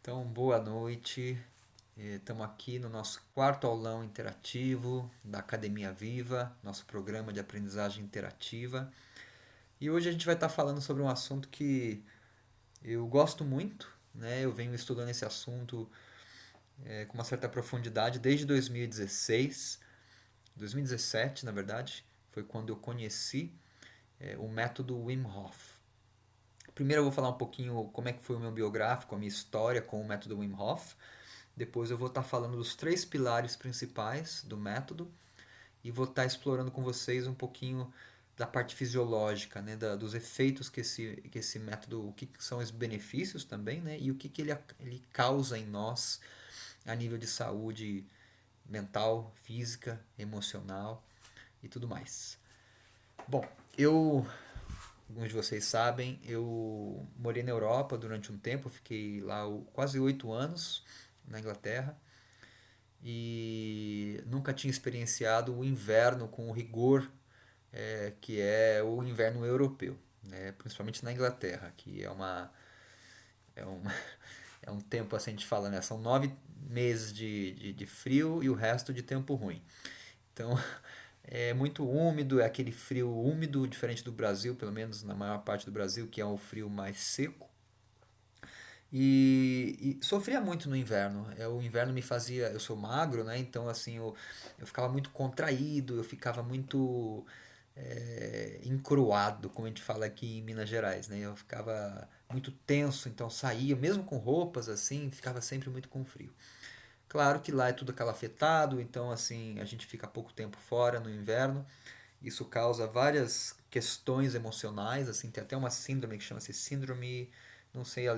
Então, boa noite. Estamos aqui no nosso quarto aulão interativo da Academia Viva, nosso programa de aprendizagem interativa. E hoje a gente vai estar falando sobre um assunto que eu gosto muito, né? Eu venho estudando esse assunto com uma certa profundidade desde 2016, 2017, na verdade, foi quando eu conheci o método Wim Hof. Primeiro eu vou falar um pouquinho como é que foi o meu biográfico, a minha história com o método Wim Hof. Depois eu vou estar falando dos três pilares principais do método e vou estar explorando com vocês um pouquinho da parte fisiológica, né, dos efeitos que esse método, o que são os benefícios também, né, e o que ele causa em nós a nível de saúde mental, física, emocional e tudo mais. Bom, alguns de vocês sabem, eu morei na Europa durante um tempo, fiquei lá quase 8 anos na Inglaterra e nunca tinha experienciado o inverno com o rigor que é o inverno europeu, né? Principalmente na Inglaterra, que é, uma, é um tempo, assim a gente fala, né? São 9 meses de frio e o resto de tempo ruim. Então é muito úmido, é aquele frio úmido, diferente do Brasil, pelo menos na maior parte do Brasil, que é um frio mais seco. E sofria muito no inverno. O inverno me fazia. Eu sou magro, né? Então, assim, eu ficava muito contraído, eu ficava muito encruado, como a gente fala aqui em Minas Gerais, né? Eu ficava muito tenso, então saía, mesmo com roupas assim, ficava sempre muito com frio. Claro que lá é tudo calafetado, então, assim, a gente fica pouco tempo fora no inverno. Isso causa várias questões emocionais, assim, tem até uma síndrome que chama-se síndrome, não sei a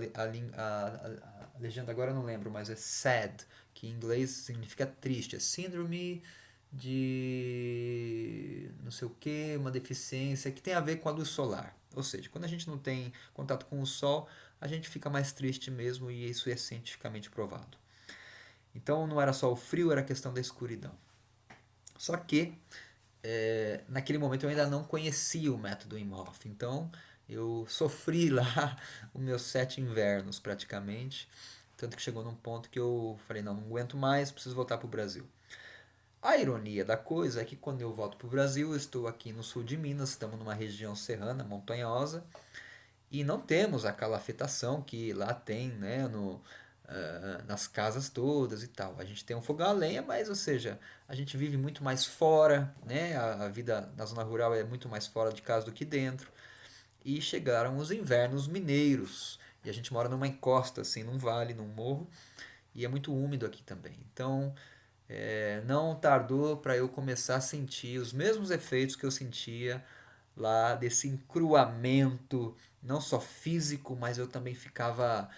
legenda agora eu não lembro, mas é sad, que em inglês significa triste, é síndrome de não sei o que, uma deficiência que tem a ver com a luz solar. Ou seja, quando a gente não tem contato com o sol, a gente fica mais triste mesmo e isso é cientificamente provado. Então não era só o frio, era a questão da escuridão. Só que naquele momento eu ainda não conhecia o método Wim Hof, então eu sofri lá os meus 7 invernos praticamente, tanto que chegou num ponto que eu falei, não, não aguento mais, preciso voltar para o Brasil. A ironia da coisa é que quando eu volto para o Brasil, eu estou aqui no sul de Minas, estamos numa região serrana, montanhosa, e não temos aquela afetação que lá tem, né, nas casas todas e tal. A gente tem um fogão a lenha, mas, ou seja, a gente vive muito mais fora, né? A vida na zona rural é muito mais fora de casa do que dentro. E chegaram os invernos mineiros. E a gente mora numa encosta, assim, num vale, num morro, e é muito úmido aqui também. Então, não tardou para eu começar a sentir os mesmos efeitos que eu sentia lá desse encruamento, não só físico, mas eu também ficava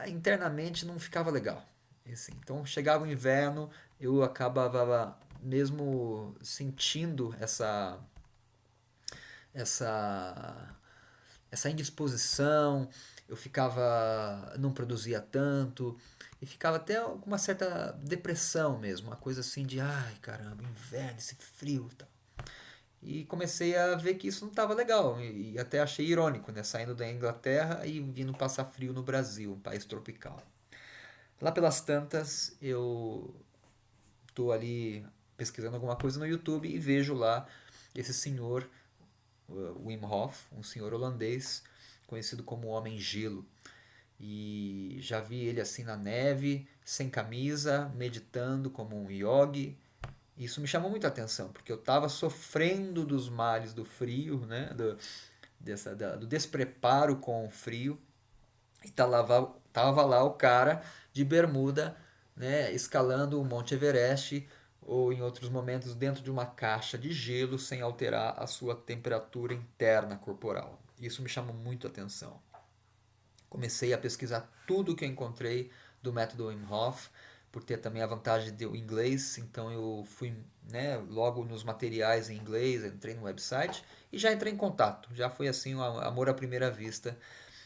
internamente não ficava legal. Assim, então chegava o inverno, eu acabava mesmo sentindo essa essa indisposição, eu ficava não produzia tanto e ficava até com uma certa depressão mesmo, uma coisa assim de ai caramba, inverno, esse frio, e tal. E comecei a ver que isso não estava legal. E até achei irônico, né? Saindo da Inglaterra e vindo passar frio no Brasil, um país tropical. Lá pelas tantas, eu estou ali pesquisando alguma coisa no YouTube e vejo lá esse senhor, Wim Hof, um senhor holandês, conhecido como Homem Gelo. E já vi ele assim na neve, sem camisa, meditando como um yogi. Isso me chamou muita atenção, porque eu estava sofrendo dos males do frio, né? Do despreparo com o frio. E tava lá o cara de bermuda, né, escalando o Monte Everest ou em outros momentos dentro de uma caixa de gelo sem alterar a sua temperatura interna corporal. Isso me chamou muito a atenção. Comecei a pesquisar tudo que eu encontrei do método Wim Hof, por ter também a vantagem do inglês, então eu fui, né, logo nos materiais em inglês, entrei no website e já entrei em contato. Já foi assim um amor à primeira vista,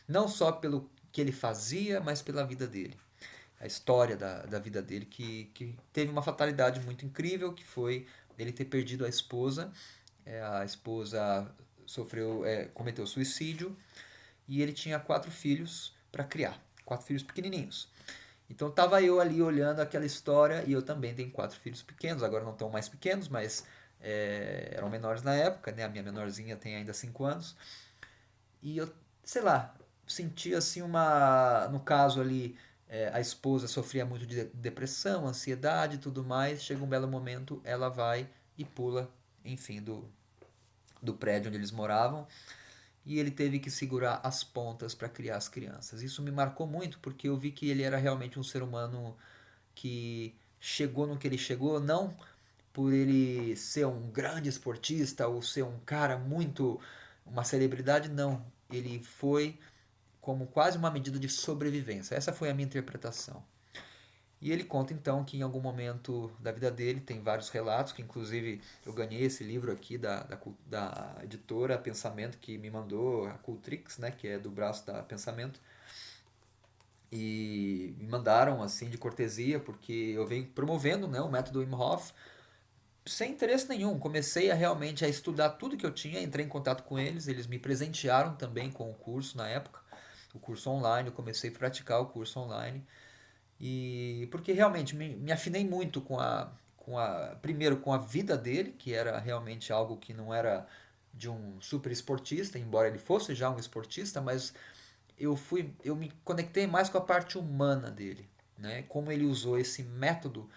não só pelo que ele fazia, mas pela vida dele. A história da vida dele, que teve uma fatalidade muito incrível, que foi ele ter perdido a esposa. A esposa cometeu suicídio e ele tinha 4 filhos para criar. quatro filhos pequenininhos. Então tava eu ali olhando aquela história e eu também tenho quatro filhos pequenos, agora não estão mais pequenos, mas eram menores na época, né? A minha menorzinha tem ainda 5 anos. E eu, sei lá, senti assim uma. No caso ali, a esposa sofria muito de depressão, ansiedade e tudo mais. Chega um belo momento, ela vai e pula, enfim, do prédio onde eles moravam. E ele teve que segurar as pontas para criar as crianças. Isso me marcou muito porque eu vi que ele era realmente um ser humano que chegou no que ele chegou, não por ele ser um grande esportista ou ser um cara muito uma celebridade, não. Ele foi como quase uma medida de sobrevivência. Essa foi a minha interpretação. E ele conta então que em algum momento da vida dele, tem vários relatos, que inclusive eu ganhei esse livro aqui da editora Pensamento, que me mandou, a Cultrix, né, que é do braço da Pensamento, e me mandaram assim de cortesia, porque eu venho promovendo, né, o método Wim Hof sem interesse nenhum. Comecei a realmente a estudar tudo que eu tinha, entrei em contato com eles, eles me presentearam também com o curso na época, o curso online, eu comecei a praticar o curso online. E porque realmente me afinei muito primeiro com a vida dele, que era realmente algo que não era de um super esportista, embora ele fosse já um esportista, mas eu me conectei mais com a parte humana dele, né? Como ele usou esse método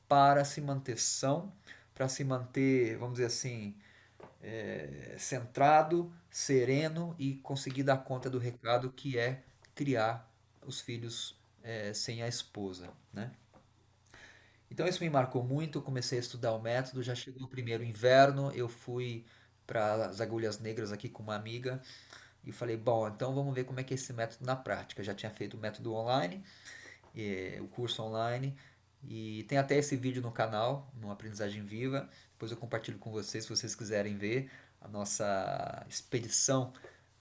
para se manter são, para se manter, vamos dizer assim, centrado, sereno e conseguir dar conta do recado que é criar os filhos sem a esposa, né? Então isso me marcou muito, comecei a estudar o método, já chegou o primeiro inverno, eu fui para as Agulhas Negras aqui com uma amiga e falei, bom, então vamos ver como é que é esse método na prática. Já tinha feito o método online, o curso online, e tem até esse vídeo no canal, no Aprendizagem Viva. Depois eu compartilho com vocês se vocês quiserem ver a nossa expedição,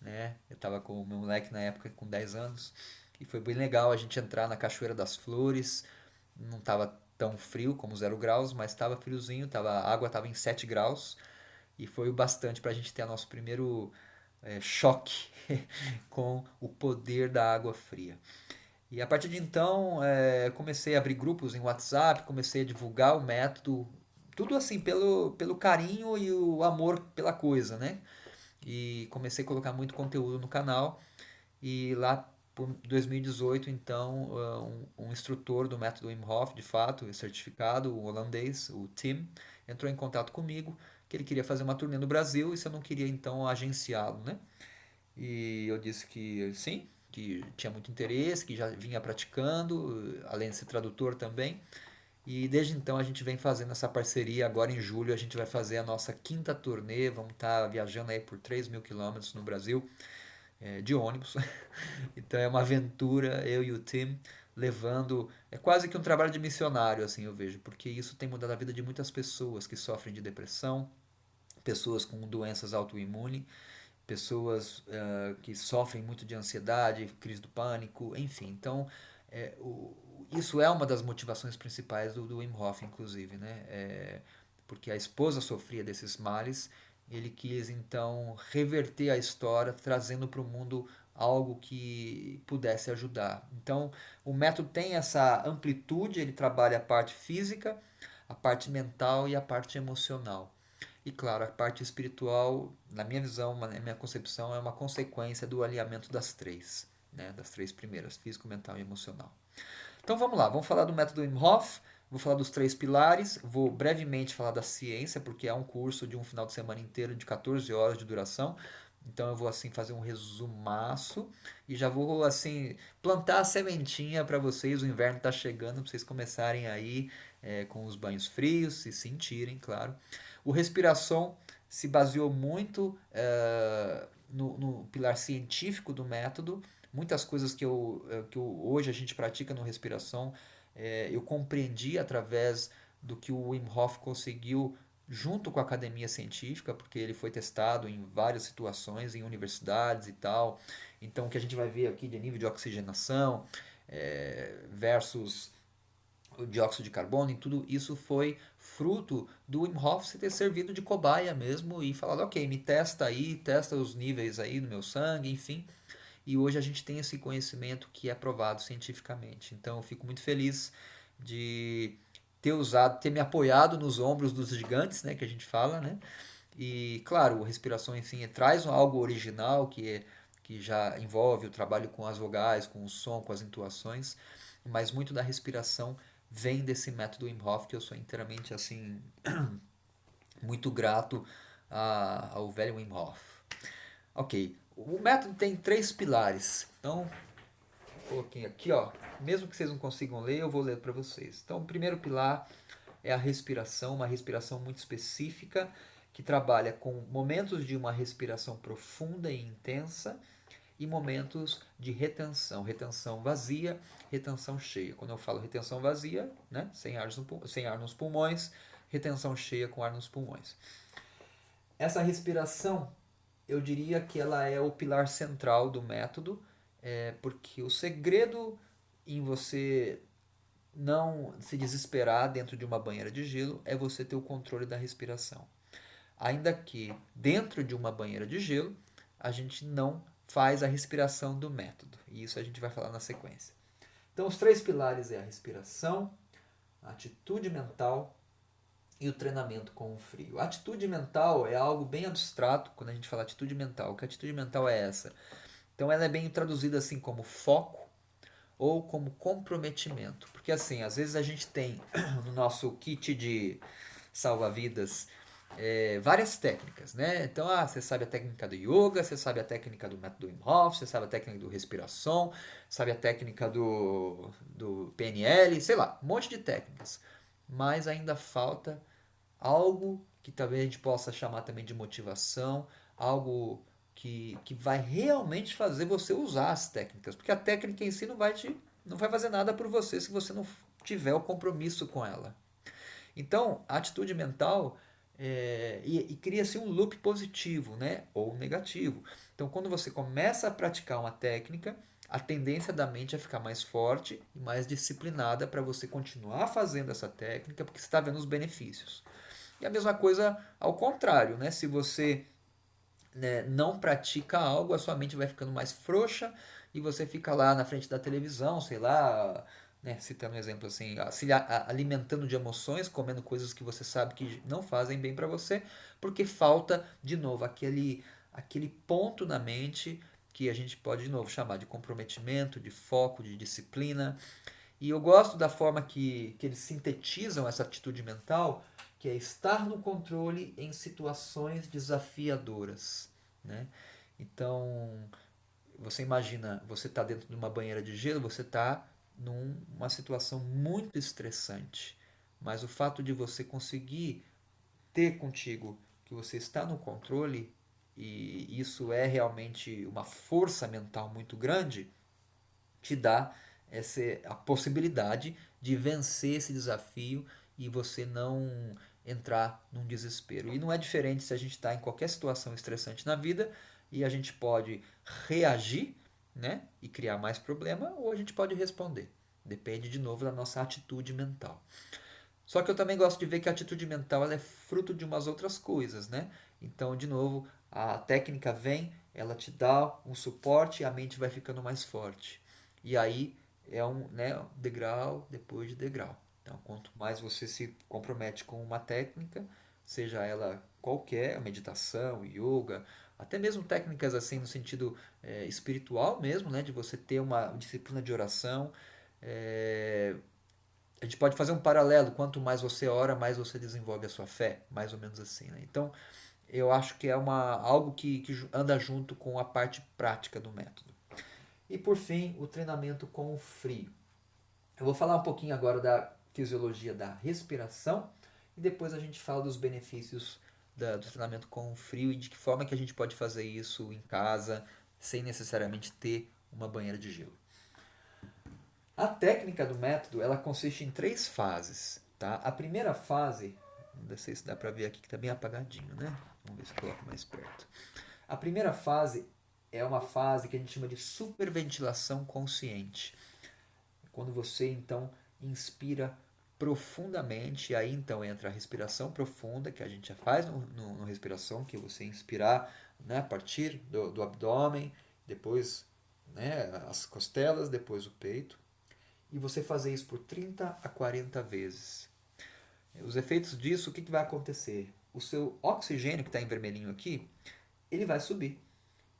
né? Eu estava com o meu moleque na época com 10 anos e foi bem legal a gente entrar na Cachoeira das Flores. Não estava tão frio como 0 graus, mas estava friozinho, a água estava em 7 graus e foi o bastante para a gente ter nosso primeiro choque com o poder da água fria. E a partir de então, comecei a abrir grupos em WhatsApp, comecei a divulgar o método, tudo assim pelo carinho e o amor pela coisa, né? E comecei a colocar muito conteúdo no canal. E lá por 2018, então, um instrutor do método Wim Hof, de fato, certificado, o holandês, o Tim, entrou em contato comigo que ele queria fazer uma turnê no Brasil e se eu não queria então agenciá-lo, né? E eu disse que sim, que tinha muito interesse, que já vinha praticando, além de ser tradutor também. E desde então a gente vem fazendo essa parceria. Agora em julho a gente vai fazer a nossa quinta turnê. Vamos estar viajando aí por 3.000 quilômetros no Brasil, de ônibus. Então é uma aventura, eu e o Tim levando. É quase que um trabalho de missionário, assim eu vejo, porque isso tem mudado a vida de muitas pessoas que sofrem de depressão, pessoas com doenças autoimunes, pessoas que sofrem muito de ansiedade, crise do pânico, enfim. Então, isso é uma das motivações principais do Wim Hof, inclusive, né? Porque a esposa sofria desses males, ele quis então reverter a história, trazendo para o mundo algo que pudesse ajudar. Então, o método tem essa amplitude, ele trabalha a parte física, a parte mental e a parte emocional. E claro, a parte espiritual, na minha visão, na minha concepção, é uma consequência do alinhamento das três, né? Das três primeiras, físico, mental e emocional. Então vamos lá, vamos falar do método Wim Hof, vou falar dos três pilares, vou brevemente falar da ciência, porque é um curso de um final de semana inteiro de 14 horas de duração. Então eu vou assim fazer um resumaço e já vou assim plantar a sementinha para vocês. O inverno está chegando, para vocês começarem aí com os banhos frios, se sentirem, claro. O respiração se baseou muito no pilar científico do método. Muitas coisas hoje a gente pratica no respiração, eu compreendi através do que o Wim Hof conseguiu junto com a academia científica, porque ele foi testado em várias situações, em universidades e tal. Então, o que a gente vai ver aqui de nível de oxigenação versus o dióxido de carbono e tudo isso foi fruto do Wim Hof se ter servido de cobaia mesmo e falado, ok, me testa aí, testa os níveis aí no meu sangue, enfim. e hoje a gente tem esse conhecimento que é provado cientificamente. Então eu fico muito feliz de ter usado, ter me apoiado nos ombros dos gigantes, né, que a gente fala, né? E claro, a respiração, enfim, traz algo original que já envolve o trabalho com as vogais, com o som, com as entoações, mas muito da respiração vem desse método Wim Hof que eu sou inteiramente assim muito grato ao velho Wim Hof. Ok, o método tem três pilares. Então, coloquei aqui, ó. Mesmo que vocês não consigam ler, eu vou ler para vocês. Então, o primeiro pilar é a respiração, uma respiração muito específica que trabalha com momentos de uma respiração profunda e intensa e momentos de retenção, retenção vazia, retenção cheia. Quando eu falo retenção vazia, né, sem ar nos pulmões, retenção cheia com ar nos pulmões. Essa respiração, eu diria que ela é o pilar central do método, porque o segredo em você não se desesperar dentro de uma banheira de gelo é você ter o controle da respiração. Ainda que dentro de uma banheira de gelo, a gente não faz a respiração do método. E isso a gente vai falar na sequência. Então, os três pilares é a respiração, a atitude mental e o treinamento com o frio. A atitude mental é algo bem abstrato quando a gente fala atitude mental. Que atitude mental é essa? Então, ela é bem traduzida assim como foco ou como comprometimento. Porque assim, às vezes a gente tem no nosso kit de salva-vidas várias técnicas, né? Então, você sabe a técnica do yoga, você sabe a técnica do método Wim Hof, você sabe a técnica do respiração, sabe a técnica do PNL, sei lá, um monte de técnicas. Mas ainda falta algo que talvez a gente possa chamar também de motivação, algo que vai realmente fazer você usar as técnicas. Porque a técnica em si não vai fazer nada por você se você não tiver o compromisso com ela. Então, a atitude mental e cria-se um loop positivo, né? Ou negativo. Então, quando você começa a praticar uma técnica, a tendência da mente é ficar mais forte e mais disciplinada para você continuar fazendo essa técnica, porque você está vendo os benefícios. E a mesma coisa ao contrário, né? Se você, né, não pratica algo, a sua mente vai ficando mais frouxa e você fica lá na frente da televisão, sei lá, né, citando um exemplo assim, se alimentando de emoções, comendo coisas que você sabe que não fazem bem para você, porque falta, de novo, aquele ponto na mente que a gente pode, de novo, chamar de comprometimento, de foco, de disciplina. E eu gosto da forma que eles sintetizam essa atitude mental, que é estar no controle em situações desafiadoras, né? Então, você imagina, você está dentro de uma banheira de gelo, você está numa situação muito estressante. Mas o fato de você conseguir ter contigo que você está no controle, e isso é realmente uma força mental muito grande, te dá a possibilidade de vencer esse desafio e você não entrar num desespero. E não é diferente se a gente está em qualquer situação estressante na vida e a gente pode reagir, né, e criar mais problema, ou a gente pode responder. Depende de novo da nossa atitude mental. Só que eu também gosto de ver que a atitude mental ela é fruto de umas outras coisas, né? Então, de novo, a técnica vem, ela te dá um suporte e a mente vai ficando mais forte. E aí é né, degrau depois de degrau. Então, quanto mais você se compromete com uma técnica, seja ela qualquer, meditação, yoga, até mesmo técnicas assim no sentido espiritual mesmo, né, de você ter uma disciplina de oração, é, a gente pode fazer um paralelo. Quanto mais você ora, mais você desenvolve a sua fé, mais ou menos assim, né? Então, eu acho que é algo que anda junto com a parte prática do método. E por fim, o treinamento com o frio. Eu vou falar um pouquinho agora da fisiologia da respiração e depois a gente fala dos benefícios do treinamento com o frio e de que forma que a gente pode fazer isso em casa sem necessariamente ter uma banheira de gelo. A técnica do método ela consiste em três fases. Tá? A primeira fase, não sei se dá para ver aqui que está bem apagadinho, né? Vamos ver se eu coloco mais perto. A primeira fase é uma fase que a gente chama de superventilação consciente. Quando você então inspira profundamente, e aí então entra a respiração profunda, que a gente já faz no respiração, que você inspirar, né, a partir do abdômen, depois né, as costelas, depois o peito, e você fazer isso por 30 a 40 vezes. Os efeitos disso, o que vai acontecer? O seu oxigênio, que está em vermelhinho aqui, ele vai subir,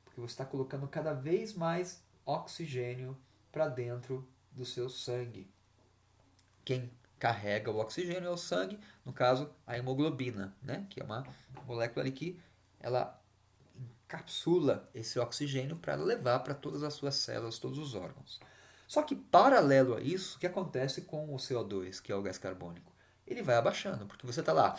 porque você está colocando cada vez mais oxigênio para dentro do seu sangue. Quem carrega o oxigênio é o sangue, no caso a hemoglobina, né? Que é uma molécula ali que ela encapsula esse oxigênio para levar para todas as suas células, todos os órgãos. Só que paralelo a isso, o que acontece com o CO2, que é o gás carbônico? Ele vai abaixando, porque você está lá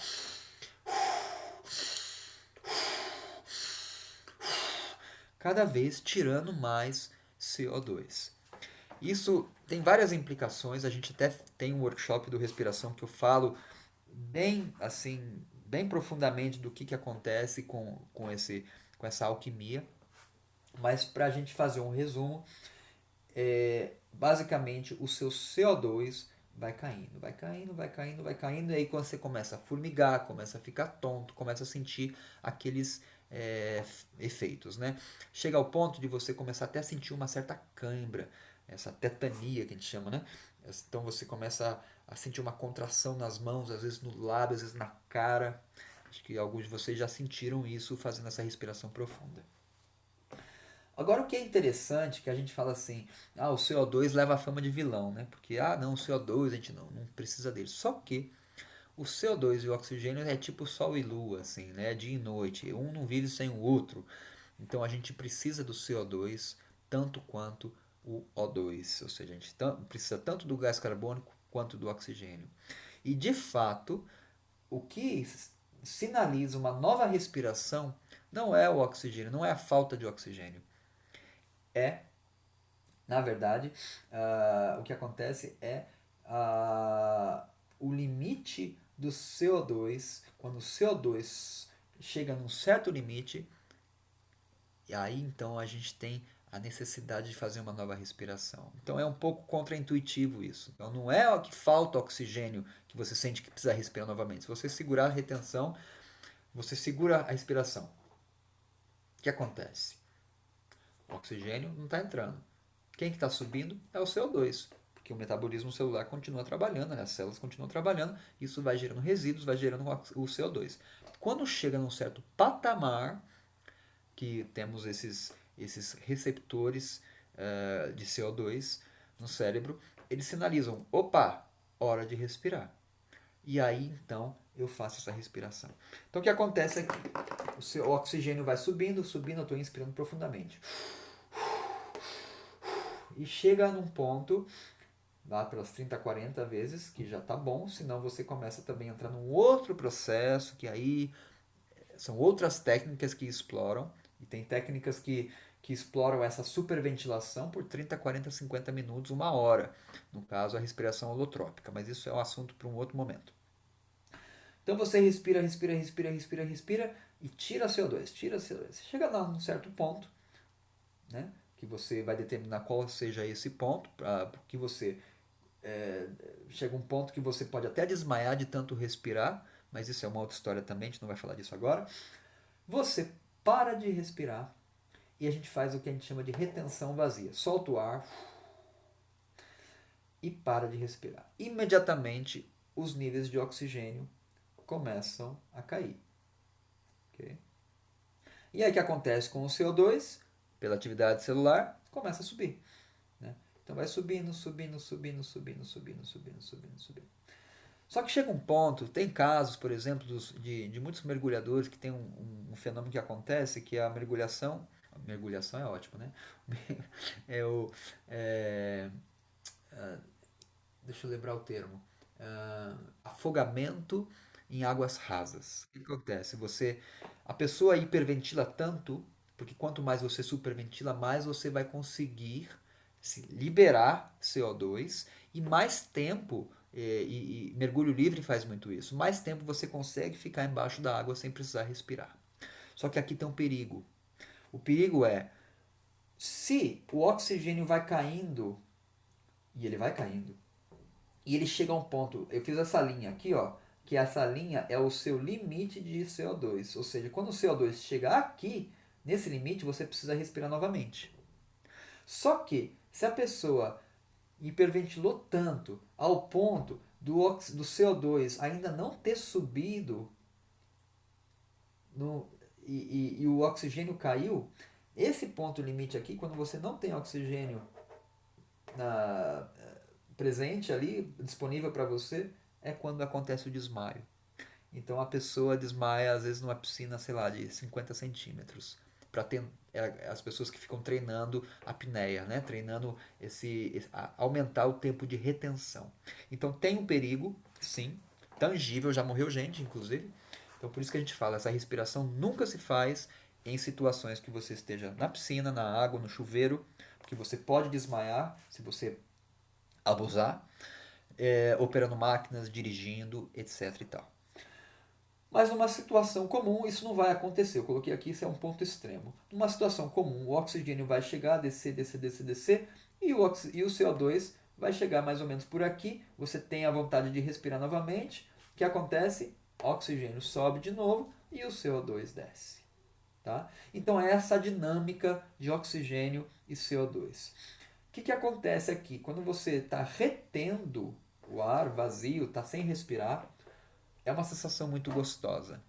cada vez tirando mais CO2. Isso tem várias implicações, a gente até tem um workshop do respiração que eu falo bem assim, bem profundamente do que acontece com essa alquimia, mas para a gente fazer um resumo, basicamente o seu CO2 vai caindo, vai caindo, vai caindo, vai caindo, e aí quando você começa a formigar, começa a ficar tonto, começa a sentir aqueles efeitos, né? Chega ao ponto de você começar até a sentir uma certa cãibra, essa tetania que a gente chama, né? Então você começa a sentir uma contração nas mãos, às vezes no lábio, às vezes na cara. Acho que alguns de vocês já sentiram isso fazendo essa respiração profunda. Agora o que é interessante, que a gente fala assim, o CO2 leva a fama de vilão, né? Porque, não, o CO2 a gente não precisa dele. Só que o CO2 e o oxigênio é tipo sol e lua, assim, né? Dia e noite. Um não vive sem o outro. Então a gente precisa do CO2 tanto quanto o O2. Ou seja, a gente precisa tanto do gás carbônico quanto do oxigênio. E de fato, o que sinaliza uma nova respiração não é o oxigênio, não é a falta de oxigênio. É, na verdade, o que acontece é o limite do CO2. Quando o CO2 chega num certo limite, e aí então a gente tem a necessidade de fazer uma nova respiração. Então é um pouco contraintuitivo isso. Então não é que falta oxigênio que você sente que precisa respirar novamente. Se você segurar a retenção, você segura a respiração. O que acontece? O oxigênio não está entrando. Quem que está subindo é o CO2, porque o metabolismo celular continua trabalhando, né? As células continuam trabalhando, isso vai gerando resíduos, vai gerando o CO2. Quando chega num certo patamar, que temos esses receptores de CO2 no cérebro, eles sinalizam, opa, hora de respirar. E aí então eu faço essa respiração. Então o que acontece é que o oxigênio vai subindo, subindo, eu estou inspirando profundamente. E chega num ponto, lá pelas 30, 40 vezes, que já tá bom, senão você começa também a entrar num outro processo, que aí são outras técnicas que exploram, e tem técnicas que exploram essa superventilação por 30, 40, 50 minutos, uma hora. No caso, a respiração holotrópica, mas isso é um assunto para um outro momento. Então você respira, respira, respira, respira, respira e tira CO2, tira CO2. Você chega num certo ponto, né, que você vai determinar qual seja esse ponto, porque você chega um ponto que você pode até desmaiar de tanto respirar, mas isso é uma outra história também, a gente não vai falar disso agora. Você para de respirar e a gente faz o que a gente chama de retenção vazia. Solta o ar e para de respirar. Imediatamente os níveis de oxigênio começam a cair. Okay? E aí o que acontece com o CO2? Pela atividade celular, começa a subir. Né? Então vai subindo, subindo, subindo, subindo, subindo, subindo, subindo, subindo. Só que chega um ponto, tem casos, por exemplo, de muitos mergulhadores que tem um fenômeno que acontece, que é a mergulhação. A mergulhação é ótimo, né? É o. É, deixa eu lembrar o termo. Afogamento em águas rasas. O que acontece? A pessoa hiperventila tanto, porque quanto mais você superventila, mais você vai conseguir liberar CO2 e mais tempo, e mergulho livre faz muito isso, mais tempo você consegue ficar embaixo da água sem precisar respirar. Só que aqui tem um perigo. O perigo é, se o oxigênio vai caindo, e ele vai caindo, e ele chega a um ponto, eu fiz essa linha aqui, ó, que essa linha é o seu limite de CO2. Ou seja, quando o CO2 chegar aqui, nesse limite, você precisa respirar novamente. Só que, se a pessoa hiperventilou tanto ao ponto do CO2 ainda não ter subido no, e o oxigênio caiu, esse ponto limite aqui, quando você não tem oxigênio na, presente ali, disponível para você, é quando acontece o desmaio. Então a pessoa desmaia, às vezes, numa piscina, sei lá, de 50 centímetros. Para ter as pessoas que ficam treinando a apneia, né? Treinando aumentar o tempo de retenção. Então tem um perigo, sim, tangível, já morreu gente, inclusive. Então por isso que a gente fala, essa respiração nunca se faz em situações que você esteja na piscina, na água, no chuveiro, porque você pode desmaiar se você abusar, operando máquinas, dirigindo, etc e tal. Mas numa situação comum isso não vai acontecer. Eu coloquei aqui, isso é um ponto extremo. Numa situação comum, o oxigênio vai chegar, descer, descer, descer, descer, e o CO2 vai chegar mais ou menos por aqui. Você tem a vontade de respirar novamente. O que acontece? O oxigênio sobe de novo e o CO2 desce. Tá? Então é essa dinâmica de oxigênio e CO2. O que acontece aqui? Quando você está retendo o ar vazio, está sem respirar, é uma sensação muito gostosa.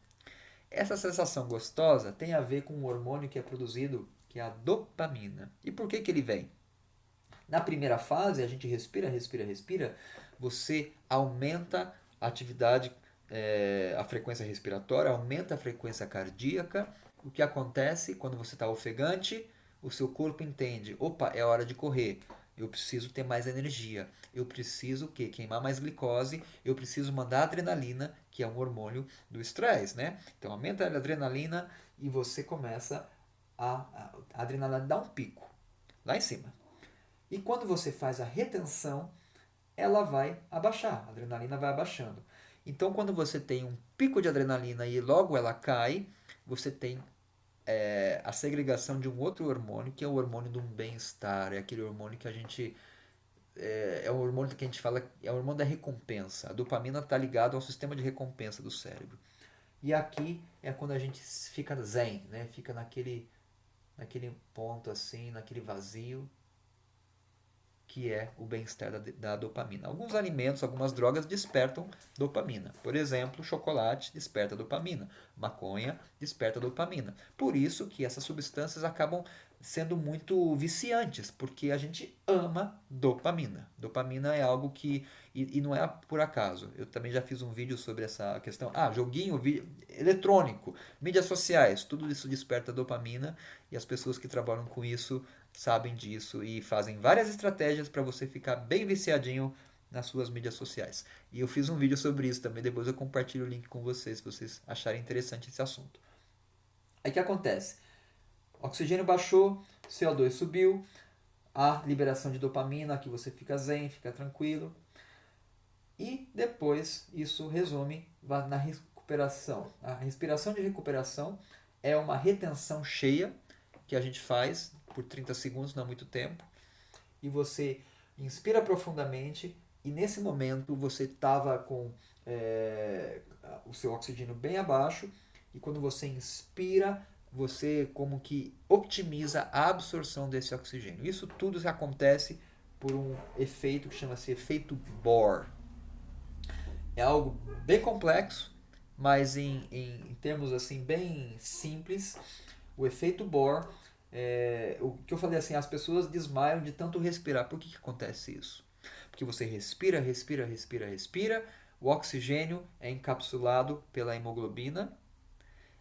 Essa sensação gostosa tem a ver com um hormônio que é produzido, que é a dopamina. E por que ele vem? Na primeira fase, a gente respira, respira, respira, você aumenta a atividade, a frequência respiratória, aumenta a frequência cardíaca. O que acontece quando você está ofegante? O seu corpo entende, opa, é hora de correr. Eu preciso ter mais energia. Eu preciso o quê? Queimar mais glicose. Eu preciso mandar adrenalina, que é um hormônio do estresse, né? Então aumenta a adrenalina e você começa a adrenalina dá um pico lá em cima. E quando você faz a retenção, ela vai abaixar, a adrenalina vai abaixando. Então, quando você tem um pico de adrenalina e logo ela cai, você tem a segregação de um outro hormônio, que é o hormônio do bem-estar. É aquele hormônio que a gente. É o hormônio que a gente fala. É o hormônio da recompensa. A dopamina está ligada ao sistema de recompensa do cérebro. E aqui é quando a gente fica zen, né? Fica naquele ponto assim, naquele vazio, que é o bem-estar da dopamina. Alguns alimentos, algumas drogas despertam dopamina. Por exemplo, chocolate desperta dopamina, maconha desperta dopamina. Por isso que essas substâncias acabam sendo muito viciantes, porque a gente ama dopamina. Dopamina é algo que e não é por acaso. Eu também já fiz um vídeo sobre essa questão. Joguinho, eletrônico, mídias sociais, tudo isso desperta dopamina e as pessoas que trabalham com isso sabem disso e fazem várias estratégias para você ficar bem viciadinho nas suas mídias sociais. E eu fiz um vídeo sobre isso também, depois eu compartilho o link com vocês, se vocês acharem interessante esse assunto. Aí o que acontece? Oxigênio baixou, CO2 subiu, a liberação de dopamina, que você fica zen, fica tranquilo. E depois isso resume na recuperação. A respiração de recuperação é uma retenção cheia que a gente faz por 30 segundos, não é muito tempo. E você inspira profundamente e nesse momento você estava com o seu oxigênio bem abaixo e quando você inspira, você como que optimiza a absorção desse oxigênio. Isso tudo acontece por um efeito que chama-se efeito Bohr. É algo bem complexo, mas em termos assim bem simples, o efeito Bohr, o que eu falei assim, as pessoas desmaiam de tanto respirar. Por que acontece isso? Porque você respira, respira, respira, respira, o oxigênio é encapsulado pela hemoglobina,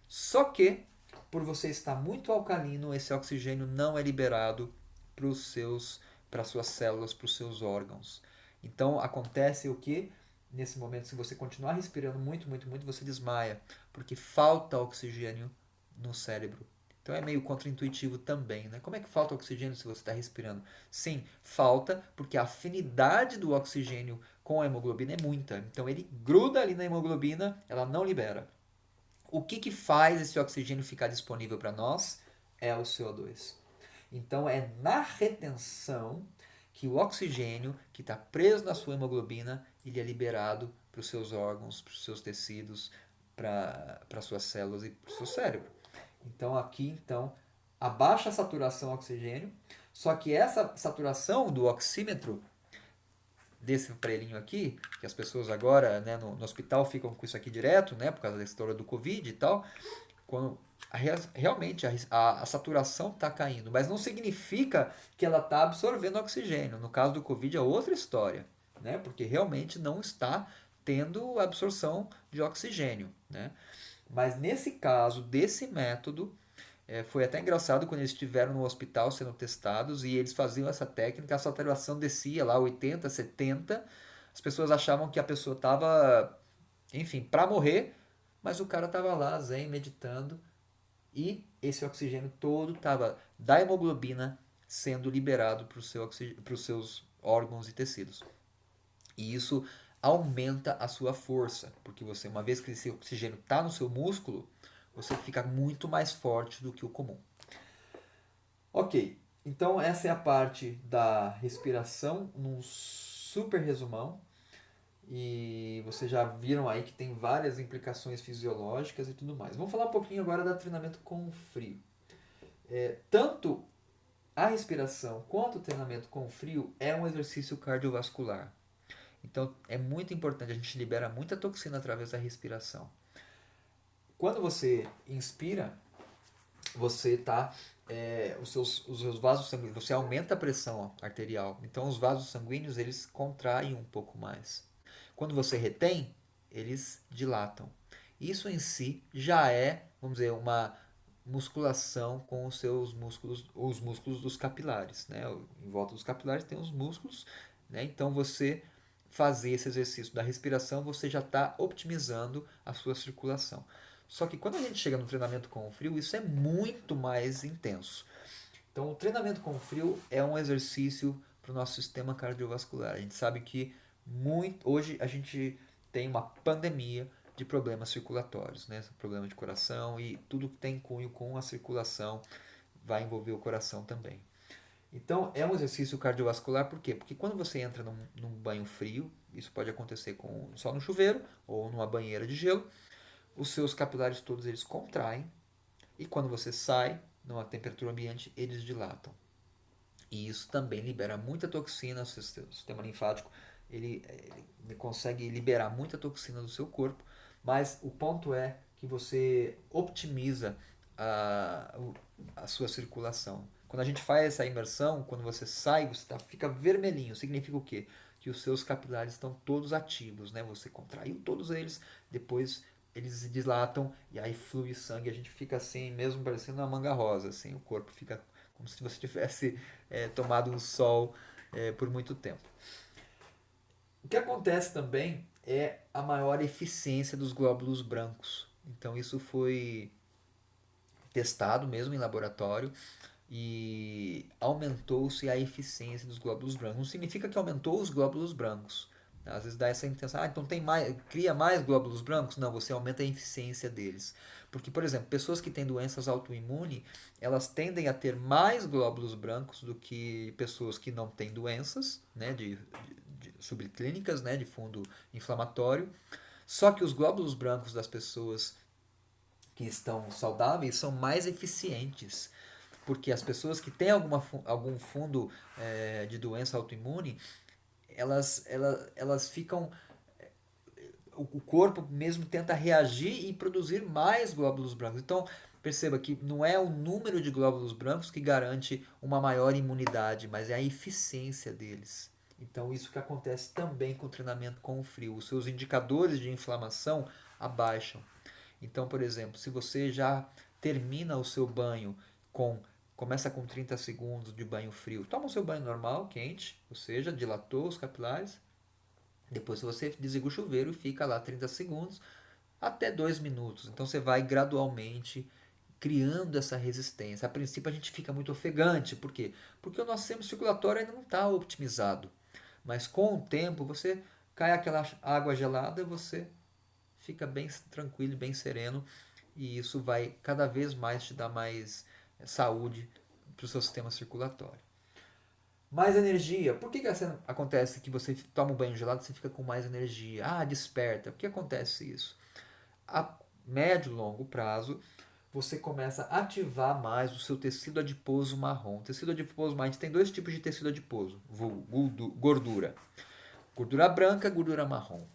só que por você estar muito alcalino, esse oxigênio não é liberado para suas células, para os seus órgãos. Então acontece o que? Nesse momento, se você continuar respirando muito, muito, muito, você desmaia, porque falta oxigênio no cérebro. Então é meio contraintuitivo também, né? Como é que falta oxigênio se você está respirando? Sim, falta porque a afinidade do oxigênio com a hemoglobina é muita. Então ele gruda ali na hemoglobina, ela não libera. O que faz esse oxigênio ficar disponível para nós? É o CO2. Então é na retenção que o oxigênio que está preso na sua hemoglobina ele é liberado para os seus órgãos, para os seus tecidos, para as suas células e para o seu cérebro. Então aqui abaixa a saturação oxigênio, Só que essa saturação do oxímetro desse aparelhinho aqui, que as pessoas agora, né, no hospital ficam com isso aqui direto, né, por causa da história do Covid e tal, quando realmente a saturação está caindo, mas não significa que ela está absorvendo oxigênio. No caso do Covid é outra história, né, porque realmente não está tendo absorção de oxigênio, né. Mas nesse caso desse método, foi até engraçado quando eles estiveram no hospital sendo testados e eles faziam essa técnica, a saturação descia lá 80, 70, as pessoas achavam que a pessoa estava, enfim, para morrer, mas o cara estava lá, zen, meditando, e esse oxigênio todo estava da hemoglobina sendo liberado para os seus órgãos e tecidos. E isso aumenta a sua força, porque você, uma vez que esse oxigênio está no seu músculo, você fica muito mais forte do que o comum. Ok, então essa é a parte da respiração num super resumão. E vocês já viram aí que tem várias implicações fisiológicas e tudo mais. Vamos falar um pouquinho agora do treinamento com frio. Tanto a respiração quanto o treinamento com frio é um exercício cardiovascular. Então é muito importante, a gente libera muita toxina através da respiração. Quando você inspira, você está os seus vasos sanguíneos, você aumenta a pressão arterial. Então os vasos sanguíneos eles contraem um pouco mais. Quando você retém, eles dilatam. Isso em si já é, vamos dizer, uma musculação com os seus músculos, os músculos dos capilares, né? Em volta dos capilares tem os músculos, né? Então você fazer esse exercício da respiração, você já está optimizando a sua circulação. Só que quando a gente chega no treinamento com o frio, isso é muito mais intenso. Então, o treinamento com frio é um exercício para o nosso sistema cardiovascular. A gente sabe que hoje a gente tem uma pandemia de problemas circulatórios, né? Problema de coração e tudo que tem cunho com a circulação vai envolver o coração também. Então, é um exercício cardiovascular, por quê? Porque quando você entra num banho frio, isso pode acontecer só no chuveiro ou numa banheira de gelo, os seus capilares todos eles contraem e quando você sai numa temperatura ambiente, eles dilatam. E isso também libera muita toxina, o sistema linfático ele consegue liberar muita toxina do seu corpo, mas o ponto é que você optimiza a, a sua circulação. Quando a gente faz essa imersão, quando você sai, você fica vermelhinho. Significa o quê? Que os seus capilares estão todos ativos, né? Você contraiu todos eles, depois eles se dilatam e aí flui sangue. A gente fica assim, mesmo parecendo uma manga rosa, assim, o corpo fica como se você tivesse tomado um sol por muito tempo. O que acontece também é a maior eficiência dos glóbulos brancos. Então isso foi testado mesmo em laboratório e aumentou-se a eficiência dos glóbulos brancos. Não significa que aumentou os glóbulos brancos. Às vezes dá essa intenção, então tem mais, cria mais glóbulos brancos? Não, você aumenta a eficiência deles. Porque, por exemplo, pessoas que têm doenças autoimunes, elas tendem a ter mais glóbulos brancos do que pessoas que não têm doenças, né, de subclínicas, né, de fundo inflamatório. Só que os glóbulos brancos das pessoas que estão saudáveis são mais eficientes porque as pessoas que têm algum fundo de doença autoimune, elas ficam. O corpo mesmo tenta reagir e produzir mais glóbulos brancos. Então, perceba que não é o número de glóbulos brancos que garante uma maior imunidade, mas é a eficiência deles. Então, isso que acontece também com o treinamento com o frio. Os seus indicadores de inflamação abaixam. Então, por exemplo, se você já termina o seu banho com começa com 30 segundos de banho frio. Toma o seu banho normal, quente, ou seja, dilatou os capilares. Depois você desliga o chuveiro e fica lá 30 segundos até 2 minutos. Então você vai gradualmente criando essa resistência. A princípio a gente fica muito ofegante. Por quê? Porque o nosso sistema circulatório ainda não está otimizado. Mas com o tempo você cai aquela água gelada e você fica bem tranquilo, bem sereno. E isso vai cada vez mais te dar mais saúde para o seu sistema circulatório. Mais energia. Por que acontece que você toma um banho gelado e você fica com mais energia? Ah, desperta. Por que acontece isso? A médio e longo prazo, você começa a ativar mais o seu tecido adiposo marrom. O tecido adiposo marrom, a gente tem dois tipos de tecido adiposo, gordura. Gordura branca, gordura marrom.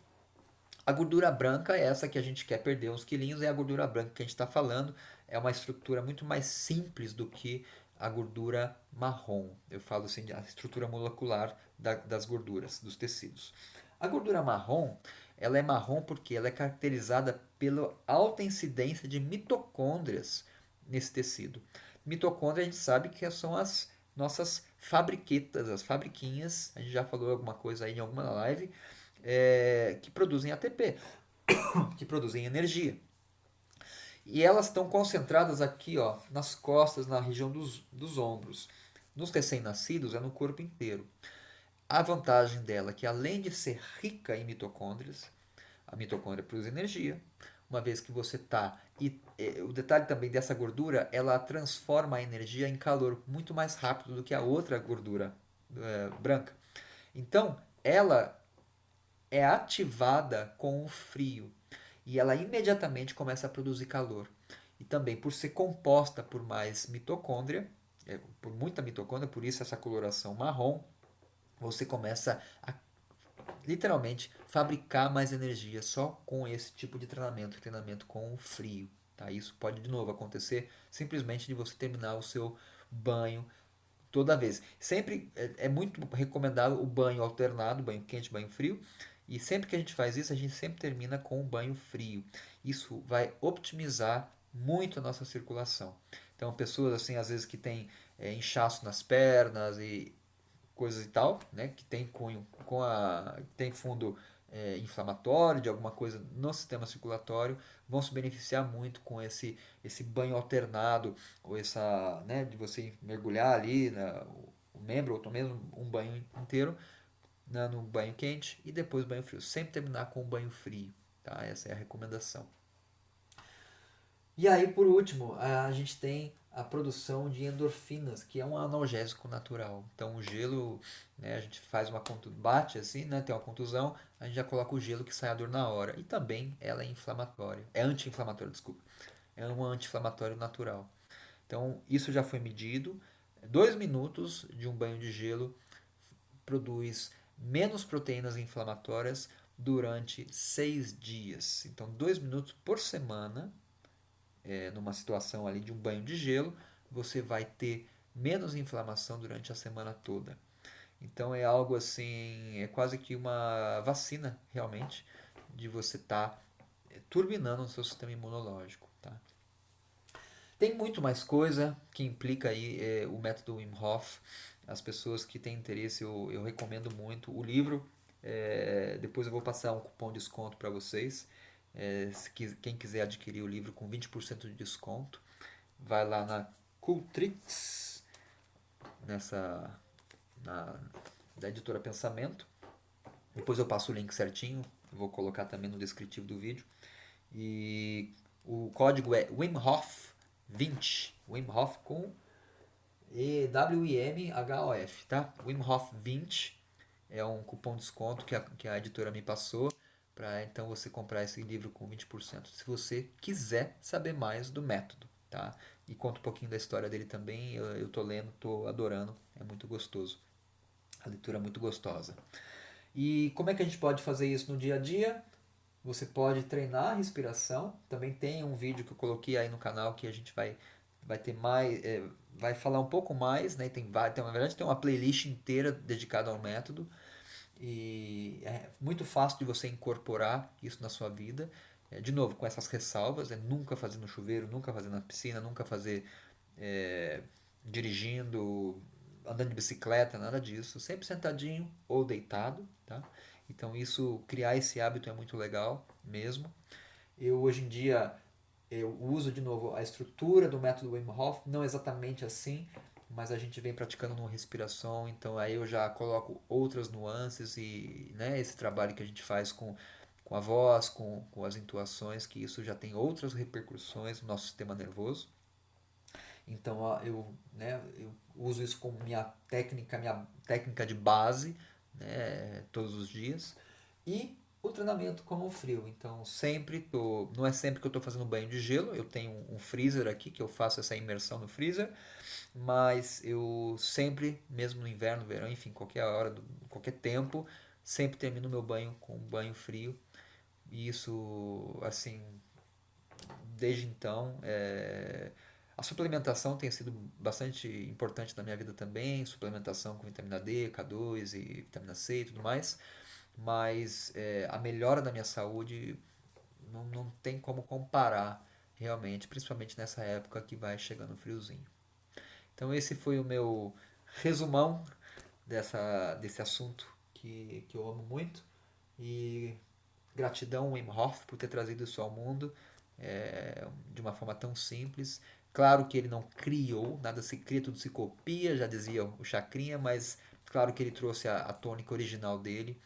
A gordura branca é essa que a gente quer perder uns quilinhos, é a gordura branca que a gente está falando. É uma estrutura muito mais simples do que a gordura marrom. Eu falo assim, a estrutura molecular das gorduras, dos tecidos. A gordura marrom, ela é marrom porque ela é caracterizada pela alta incidência de mitocôndrias nesse tecido. Mitocôndria a gente sabe que são as nossas fabriquetas, as fabriquinhas, a gente já falou alguma coisa aí em alguma live, que produzem ATP, que produzem energia. E elas estão concentradas aqui, ó, nas costas, na região dos ombros. Nos recém-nascidos é no corpo inteiro. A vantagem dela é que, além de ser rica em mitocôndrias, a mitocôndria produz energia. Uma vez que você está. O detalhe também dessa gordura, ela transforma a energia em calor muito mais rápido do que a outra gordura branca. Então, ela é ativada com o frio e ela imediatamente começa a produzir calor. E também por ser composta por mais mitocôndria, por muita mitocôndria, por isso essa coloração marrom, você começa a literalmente fabricar mais energia só com esse tipo de treinamento com o frio. Tá? Isso pode de novo acontecer simplesmente de você terminar o seu banho toda vez. Sempre é muito recomendável o banho alternado, banho quente, banho frio. E sempre que a gente faz isso, a gente sempre termina com um banho frio. Isso vai optimizar muito a nossa circulação. Então, pessoas assim, às vezes que têm inchaço nas pernas e coisas e tal, né, que tem cunho tem fundo inflamatório de alguma coisa no sistema circulatório, vão se beneficiar muito com esse banho alternado ou essa, né, de você mergulhar ali o membro ou mesmo um banho inteiro no banho quente e depois banho frio. Sempre terminar com um banho frio, tá? Essa é a recomendação. E aí, por último, a gente tem a produção de endorfinas, que é um analgésico natural. Então, o gelo, né, a gente faz bate assim, né, tem uma contusão, a gente já coloca o gelo que sai a dor na hora. E também ela é inflamatória, é anti-inflamatória, desculpa. É um anti-inflamatório natural. Então, isso já foi medido. 2 minutos de um banho de gelo produz menos proteínas inflamatórias durante 6 dias. Então, 2 minutos por semana numa situação ali de um banho de gelo, você vai ter menos inflamação durante a semana toda. Então é algo assim, é quase que uma vacina realmente de você estar turbinando o seu sistema imunológico. Tá? Tem muito mais coisa que implica aí o método Wim Hof. As pessoas que têm interesse, eu recomendo muito o livro. Depois eu vou passar um cupom de desconto para vocês. Quem quiser adquirir o livro com 20% de desconto, vai lá na Cultrix, nessa, na, da editora Pensamento. Depois eu passo o link certinho, vou colocar também no descritivo do vídeo. E o código é WimHof20, Wim Hof com WIMHOF, tá? WimHof20 é um cupom de desconto que a editora me passou para então você comprar esse livro com 20%, se você quiser saber mais do método, tá? E conta um pouquinho da história dele também, eu tô lendo, tô adorando, é muito gostoso. A leitura é muito gostosa. E como é que a gente pode fazer isso no dia a dia? Você pode treinar a respiração. Também tem um vídeo que eu coloquei aí no canal que a gente vai ter mais, vai falar um pouco mais, né? Na verdade tem uma playlist inteira dedicada ao método e é muito fácil de você incorporar isso na sua vida. De novo, com essas ressalvas, nunca fazer no chuveiro, nunca fazer na piscina, nunca fazer é, dirigindo, andando de bicicleta, nada disso. Sempre sentadinho ou deitado, tá? Então isso, criar esse hábito é muito legal mesmo. Eu hoje em dia eu uso de novo a estrutura do método Wim Hof, não exatamente assim, mas a gente vem praticando no respiração, então aí eu já coloco outras nuances e né, esse trabalho que a gente faz com a voz, com as intuações, que isso já tem outras repercussões no nosso sistema nervoso. Então eu uso isso como minha técnica de base, né, todos os dias. E o treinamento com o frio. Então, não é sempre que eu estou fazendo banho de gelo, eu tenho um freezer aqui que eu faço essa imersão no freezer, mas eu sempre, mesmo no inverno, verão, enfim, qualquer hora, qualquer tempo, sempre termino meu banho com um banho frio. E isso, assim, desde então, a suplementação tem sido bastante importante na minha vida também, suplementação com vitamina D, K2 e vitamina C e tudo mais, mas a melhora da minha saúde não tem como comparar realmente, principalmente nessa época que vai chegando o friozinho. Então esse foi o meu resumão desse assunto que eu amo muito. E gratidão, Wim Hof, por ter trazido isso ao mundo de uma forma tão simples. Claro que ele não criou, nada se cria, tudo se copia, já dizia o Chacrinha, mas claro que ele trouxe a tônica original dele.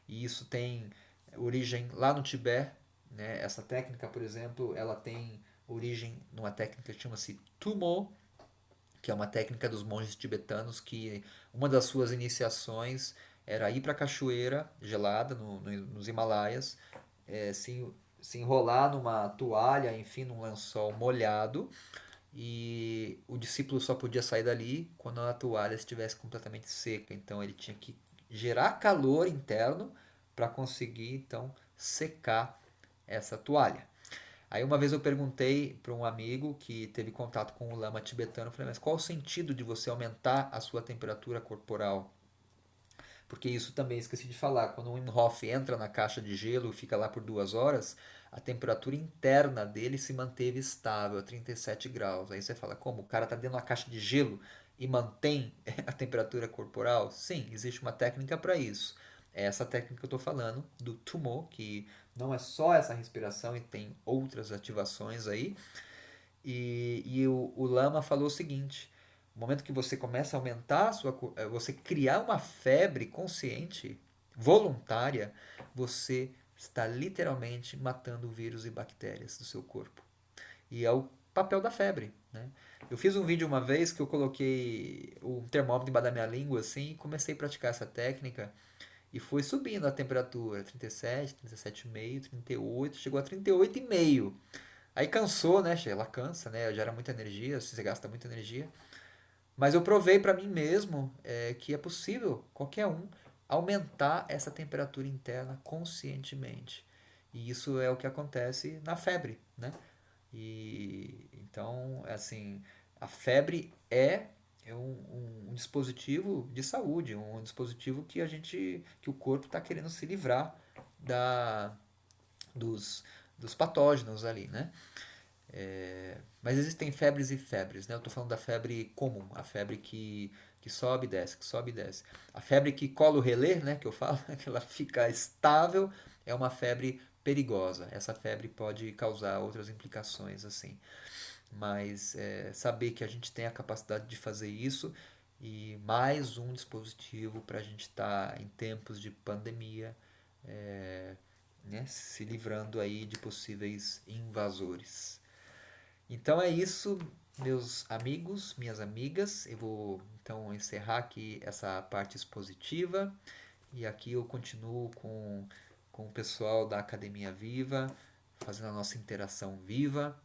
E isso tem origem lá no Tibete, né? Essa técnica, por exemplo, ela tem origem numa técnica que chama-se Tumo, que é uma técnica dos monges tibetanos que uma das suas iniciações era ir para a cachoeira gelada nos Himalaias, se enrolar numa toalha, enfim, num lençol molhado, e o discípulo só podia sair dali quando a toalha estivesse completamente seca. Então ele tinha que gerar calor interno para conseguir então secar essa toalha. Aí uma vez eu perguntei para um amigo que teve contato com o lama tibetano, eu falei, mas qual o sentido de você aumentar a sua temperatura corporal? Porque isso também esqueci de falar, quando o Wim Hof entra na caixa de gelo e fica lá por 2 horas, a temperatura interna dele se manteve estável a 37 graus. Aí você fala, como? O cara está dentro da caixa de gelo e mantém a temperatura corporal? Sim, existe uma técnica para isso. É essa técnica que eu estou falando, do Tumo, que não é só essa respiração e tem outras ativações aí. E o Lama falou o seguinte: no momento que você começa a aumentar você criar uma febre consciente, voluntária, você está literalmente matando vírus e bactérias do seu corpo. E é o papel da febre, né? Eu fiz um vídeo uma vez que eu coloquei o termômetro embaixo da minha língua assim e comecei a praticar essa técnica e foi subindo a temperatura, 37, 37,5, 38, chegou a 38,5. Aí cansou, né? Ela cansa, né? Gera muita energia, você gasta muita energia. Mas eu provei para mim mesmo que é possível, qualquer um, aumentar essa temperatura interna conscientemente. E isso é o que acontece na febre, né? E então, assim, a febre é um dispositivo de saúde, um dispositivo que o corpo está querendo se livrar da, dos, dos patógenos ali, né? Mas existem febres e febres, né? Eu estou falando da febre comum, a febre que sobe e desce, que sobe e desce. A febre que cola o relé, né? Que eu falo, que ela fica estável, é uma febre perigosa. Essa febre pode causar outras implicações, assim. Mas saber que a gente tem a capacidade de fazer isso e mais um dispositivo para a gente estar em tempos de pandemia, né? Se livrando aí de possíveis invasores. Então é isso, meus amigos, minhas amigas. Eu vou então encerrar aqui essa parte expositiva e aqui eu continuo com o pessoal da Academia Viva, fazendo a nossa interação viva.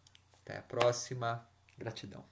Até a próxima. Gratidão.